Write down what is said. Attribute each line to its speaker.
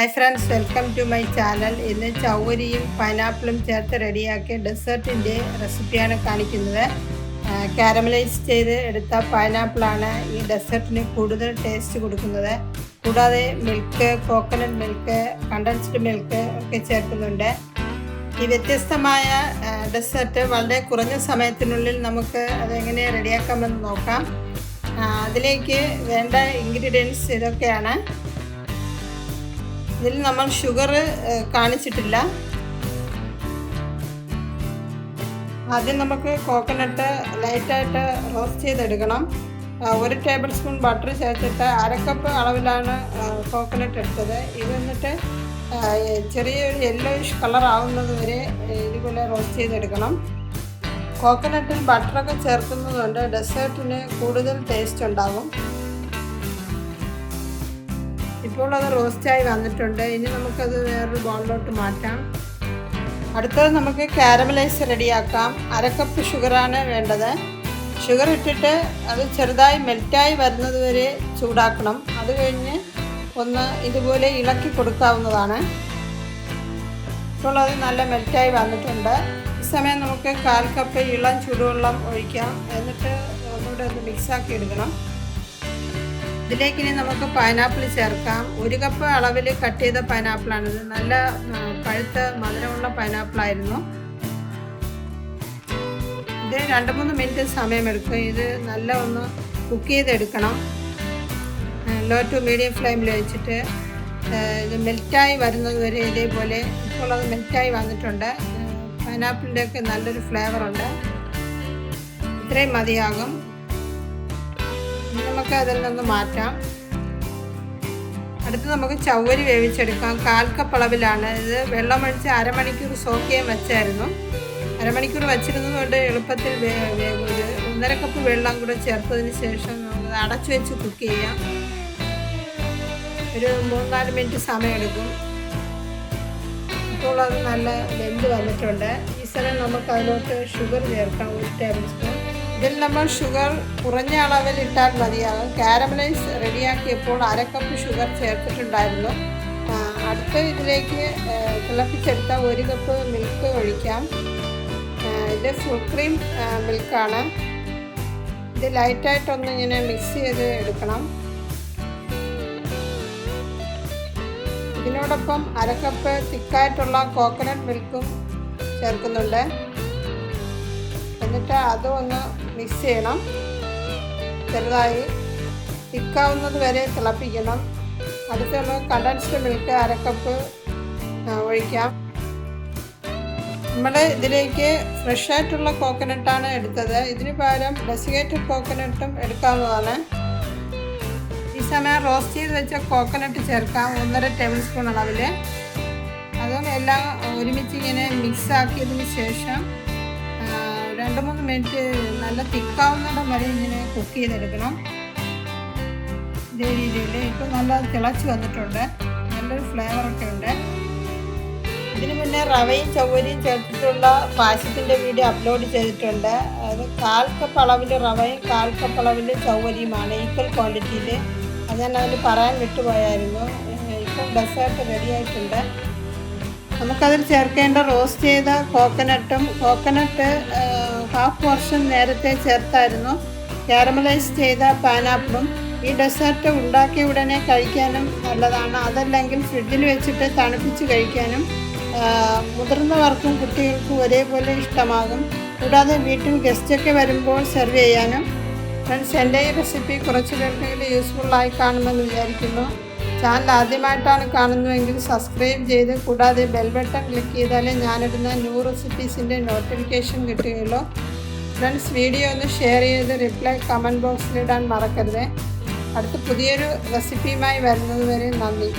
Speaker 1: Hi friends, welcome to my channel. ഇന്ന് ചൗവരിയും പൈനാപ്പിളും ചേർത്ത് റെഡിയാക്കിയ ഡെസേർട്ടിൻ്റെ റെസിപ്പിയാണ് കാണിക്കുന്നത്. കാരമലൈസ് ചെയ്ത് എടുത്ത പൈനാപ്പിളാണ് ഈ ഡെസേർട്ടിന് കൂടുതൽ ടേസ്റ്റ് കൊടുക്കുന്നത്. കൂടാതെ milk, coconut milk, condensed milk ഒക്കെ ചേർക്കുന്നുണ്ട്. ഈ വ്യത്യസ്തമായ ഡെസേർട്ട് വളരെ കുറഞ്ഞ സമയത്തിനുള്ളിൽ നമുക്ക് അതെങ്ങനെ റെഡിയാക്കാമെന്ന് നോക്കാം. അതിലേക്ക് വേണ്ട ഇൻഗ്രീഡിയൻസ് ഇതൊക്കെയാണ്. ഇതിൽ നമ്മൾ ഷുഗർ കാണിച്ചിട്ടില്ല. ആദ്യം നമുക്ക് കോക്കനട്ട് ലൈറ്റായിട്ട് റോസ്റ്റ് ചെയ്തെടുക്കണം. 1 ടേബിൾ സ്പൂൺ ബട്ടർ ചേർത്തിട്ട് 1/2 കപ്പ് അളവിലാണ് കോക്കനട്ട് എടുത്തത്. ഇത് എന്നിട്ട് ചെറിയൊരു യെല്ലോയിഷ് കളർ ആവുന്നത് വരെ ഇതുപോലെ റോസ്റ്റ് ചെയ്തെടുക്കണം. കോക്കനട്ടിൽ ബട്ടറൊക്കെ ചേർക്കുന്നതുകൊണ്ട് ഡെസേർട്ടിന് കൂടുതൽ ടേസ്റ്റ് ഉണ്ടാകും. ഇപ്പോൾ അത് റോസ്റ്റായി വന്നിട്ടുണ്ട്. ഇനി നമുക്കത് വേറൊരു ബൗളിലോട്ട് മാറ്റാം. അടുത്തത് നമുക്ക് കാരമലൈസ് റെഡിയാക്കാം. 1/2 കപ്പ് ഷുഗറാണ് വേണ്ടത്. ഷുഗർ ഇട്ടിട്ട് അത് ചെറുതായി മെൽറ്റായി വരുന്നത് വരെ ചൂടാക്കണം. അത് കഴിഞ്ഞ് ഒന്ന് ഇതുപോലെ ഇളക്കി കൊടുക്കാവുന്നതാണ്. ഇപ്പോൾ അത് നല്ല മെൽറ്റായി വന്നിട്ടുണ്ട്. ഈ സമയം നമുക്ക് 1/4 കപ്പ് ഇളം ചൂടുവെള്ളം ഒഴിക്കാം. എന്നിട്ട് ഒന്നുകൂടെ ഒന്ന് മിക്സാക്കി എടുക്കണം. ഇതിലേക്ക് ഇനി നമുക്ക് പൈനാപ്പിൾ ചേർക്കാം. 1 കപ്പ് അളവിൽ കട്ട് ചെയ്ത പൈനാപ്പിളാണിത്. നല്ല പഴുത്ത മധുരമുള്ള പൈനാപ്പിളായിരുന്നു. ഇത് 2-3 മിനിറ്റ് സമയമെടുക്കും. ഇത് നല്ല ഒന്ന് കുക്ക് ചെയ്തെടുക്കണം. ലോ ടു മീഡിയം ഫ്ലെയിമിൽ വെച്ചിട്ട് ഇത് മെൽറ്റായി വരുന്നത് വരെ ഇതേപോലെ. ഇപ്പോൾ അത് മെൽറ്റായി വന്നിട്ടുണ്ട്. പൈനാപ്പിളിൻ്റെയൊക്കെ നല്ലൊരു ഫ്ലേവറുണ്ട്. ഇത്രയും മതിയാകും. നമുക്ക് അതിൽ നിന്ന് മാറ്റാം. അടുത്ത് നമുക്ക് ചൗവരി വേവിച്ചെടുക്കാം. 1/4 കപ്പ് അളവിലാണ്. ഇത് വെള്ളമൊഴിച്ച് 1/2 മണിക്കൂർ സോക്ക് ചെയ്യാൻ വെച്ചായിരുന്നു. 1/2 മണിക്കൂർ വച്ചിരുന്നതുകൊണ്ട് എളുപ്പത്തിൽ വേവും. 1/2 കപ്പ് വെള്ളം കൂടെ ചേർത്തതിന് ശേഷം നമുക്ക് അടച്ചു വെച്ച് കുക്ക് ചെയ്യാം. ഒരു 3-4 മിനിറ്റ് സമയമെടുക്കും. ഇപ്പോൾ അത് നല്ല വെന്ത് വന്നിട്ടുണ്ട്. ഈ സമയം നമുക്ക് അതിലോട്ട് ഷുഗർ ചേർക്കാം. 1 ടേബിൾ സ്പൂൺ. ഇതിൽ നമ്മൾ ഷുഗർ കുറഞ്ഞ അളവിൽ ഇട്ടാൽ മതിയാകും. കാരമലൈസ് റെഡിയാക്കിയപ്പോൾ 1/2 കപ്പ് ഷുഗർ ചേർത്തിട്ടുണ്ടായിരുന്നു. അടുത്ത് ഇതിലേക്ക് തിളപ്പിച്ചെടുത്ത 1 കപ്പ് മിൽക്ക് ഒഴിക്കാം. ഇത് ഫുൾ ക്രീം മിൽക്കാണ്. ഇത് ലൈറ്റായിട്ടൊന്ന് ഇങ്ങനെ മിക്സ് ചെയ്ത് എടുക്കണം. ഇതിനോടൊപ്പം 1/2 കപ്പ് തിക്കായിട്ടുള്ള കോക്കനട്ട് മിൽക്കും ചേർക്കുന്നുണ്ട്. എന്നിട്ട് അതും ഒന്ന് മിക്സ് ചെയ്യണം. ചെറുതായി തിക്കാവുന്നത് വരെ തിളപ്പിക്കണം. അടുത്തുള്ള കണ്ടൻസ്ഡ് മിൽക്ക് 1/2 കപ്പ് ഒഴിക്കാം. നമ്മൾ ഇതിലേക്ക് ഫ്രഷായിട്ടുള്ള കോക്കനട്ടാണ് എടുത്തത്. ഇതിന് പകരം ഡെസിക്കേറ്റഡ് കോക്കനട്ടും എടുക്കാവുന്നതാണ്. ഈ സമയം റോസ്റ്റ് ചെയ്ത് വെച്ച കോക്കനട്ട് ചേർക്കാം. 1.5 ടേബിൾ സ്പൂൺ അളവിൽ. അതും എല്ലാം ഒരുമിച്ച് ഇങ്ങനെ മിക്സ് ആക്കിയതിന് ശേഷം 2-3 മിനിറ്റ് നല്ല തിക്കാവുന്നിടം വരെ ഇങ്ങനെ കുക്ക് ചെയ്തെടുക്കണം. ഇതേ രീതിയിൽ ഇപ്പോൾ നല്ല തിളച്ച് വന്നിട്ടുണ്ട്. നല്ലൊരു ഫ്ലേവറൊക്കെ ഉണ്ട്. ഇതിന് മുന്നേ റവയും ചൗവരിയും ചേർത്തിട്ടുള്ള പായസത്തിൻ്റെ വീഡിയോ അപ്ലോഡ് ചെയ്തിട്ടുണ്ട്. അത് 1/4 കപ്പ് അളവിൽ റവയും 1/4 കപ്പ് അളവിൽ ചൗവരിയുമാണ്, ഈക്വൽ ക്വാണ്ടിറ്റിയിൽ. അത് ഞാൻ അതിൽ പറയാൻ വിട്ടുപോയായിരുന്നു. ഇപ്പം ഡെസേർട്ട് റെഡി ആയിട്ടുണ്ട്. നമുക്കതിൽ ചേർക്കേണ്ട റോസ്റ്റ് ചെയ്ത കോക്കനട്ട് 1/2 പോർഷൻ നേരത്തെ ചേർത്തായിരുന്നു. കാരമലൈസ് ചെയ്ത പൈനാപ്പിളും. ഈ ഡെസേർട്ട് ഉണ്ടാക്കിയ ഉടനെ കഴിക്കാനും നല്ലതാണ്. അതല്ലെങ്കിൽ ഫ്രിഡ്ജിൽ വെച്ചിട്ട് തണുപ്പിച്ച് കഴിക്കാനും മുതിർന്നവർക്കും കുട്ടികൾക്കും ഒരേപോലെ ഇഷ്ടമാകും. കൂടാതെ വീട്ടിൽ ഗസ്റ്റൊക്കെ വരുമ്പോൾ സെർവ് ചെയ്യാനും. ഫ്രണ്ട്സ്, എൻ്റെ ഈ റെസിപ്പി കുറച്ച് പേർക്കെങ്കിലും യൂസ്ഫുള്ളായി കാണുമെന്ന് വിചാരിക്കുന്നു. ചാനൽ ആദ്യമായിട്ടാണ് കാണുന്നതെങ്കിൽ സബ്സ്ക്രൈബ് ചെയ്ത് കൂടാതെ ബെൽ ബട്ടൺ ക്ലിക്ക് ചെയ്താലേ ഞാനിടുന്ന ന്യൂ റെസിപ്പീസിൻ്റെ നോട്ടിഫിക്കേഷൻ കിട്ടുകയുള്ളൂ. ഫ്രണ്ട്സ്, വീഡിയോ ഒന്ന് ഷെയർ ചെയ്ത് റിപ്ലൈ കമൻറ്റ് ബോക്സിലിടാൻ മറക്കരുത്. അടുത്ത പുതിയൊരു റെസിപ്പിയുമായി വരുന്നത് വരെ നന്ദി.